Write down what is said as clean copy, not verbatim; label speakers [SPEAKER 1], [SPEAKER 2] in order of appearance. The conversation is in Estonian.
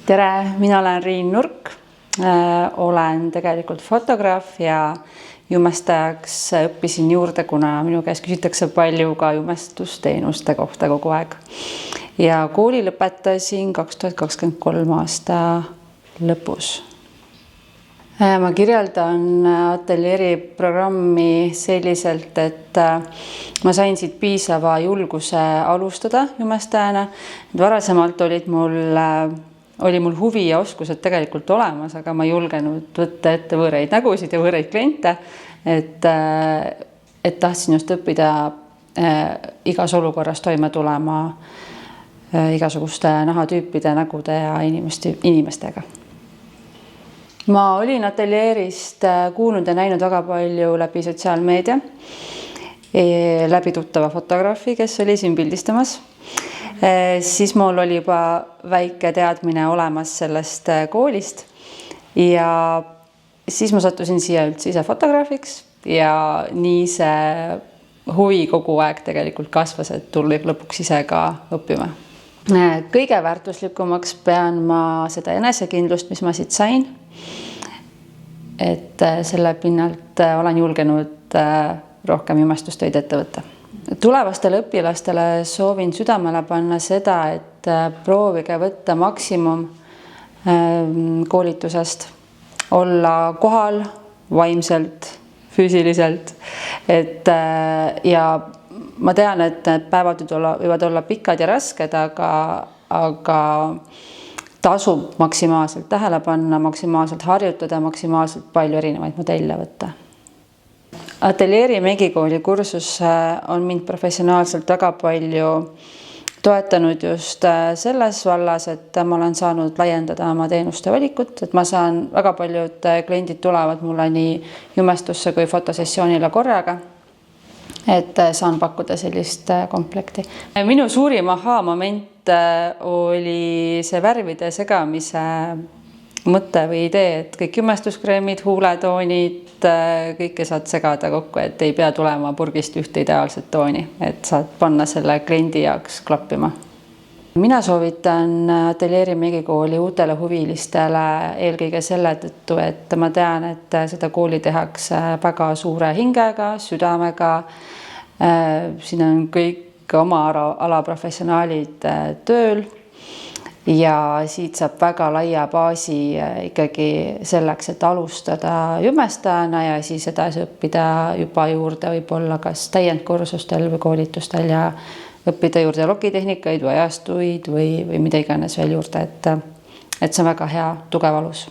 [SPEAKER 1] Tere, mina olen Riin Nurk. Olen tegelikult fotograaf ja jumestajaks õppisin juurde, kuna minu käest küsitakse palju ka jumestusteenuste kohta kogu aeg. Ja kooli lõpetasin 2023 aasta lõpus. Ma kirjeldan ateljeeri programmi selliselt, et ma sain siit piisava julguse alustada jumestajana. Varasemalt oli mul huvi ja oskused tegelikult olemas, aga ma ei julgenud võtta ette võõreid nägusid ja võõreid kliente, et tahtsin just õppida igas olukorras toime tulema igasuguste nahatüüpide, nägude ja inimestega. Ma olin ateljeerist kuulnud ja näinud väga palju läbi sotsiaalmeedia, läbi tuttava fotograafi, kes oli siin pildistamas. Siis mul oli juba väike teadmine olemas sellest koolist ja siis ma sattusin siia üldse ise fotograafiks ja nii see huvi kogu aeg tegelikult kasvas, et tulin lõpuks ise ka õppima. Kõige väärtuslikumaks pean ma seda enesekindlust, mis ma siit sain, et selle pinnalt olen julgenud rohkem jumestustöid ette võtta. Tulevastele õpilastele soovin südamele panna seda, et proovige võtta maksimum koolitusest, olla kohal vaimselt, füüsiliselt, ja ma tean, et need päevad võivad olla pikad ja rasked, aga tasub maksimaalselt tähele panna, maksimaalselt harjutada, maksimaalselt palju erinevaid modelle võtta. Ateljeeri Megikooli kursus on mind professionaalselt väga palju toetanud just selles vallas, et ma olen saanud laiendada oma teenuste valikut, et ma saan, väga paljud kliendid tulevad mulle nii jumestusse kui fotosessioonile korraga, et saan pakkuda sellist komplekti. Minu suurim aha-moment oli see värvide segamise mõte või idee, et kõik jumestuskreemid, huuletoonid, kõike saad segada kokku, et ei pea tulema purgist ühte ideaalset tooni, et saad panna selle kliendi jaoks klappima. Mina soovitan Ateljeeri Megikooli uutele huvilistele eelkõige selle tõttu, et ma tean, et seda kooli tehakse väga suure hingega, südamega. Siin on kõik oma ala professionaalid tööl. Ja siit saab väga laia baasi ikkagi selleks, et alustada jumestajana ja siis edasi õppida juba juurde võib-olla kas täiendkursustel või koolitustel ja õppida juurde lokitehnikaid või ajastuid või mida iganes veel juurde, et see on väga hea tugev alus.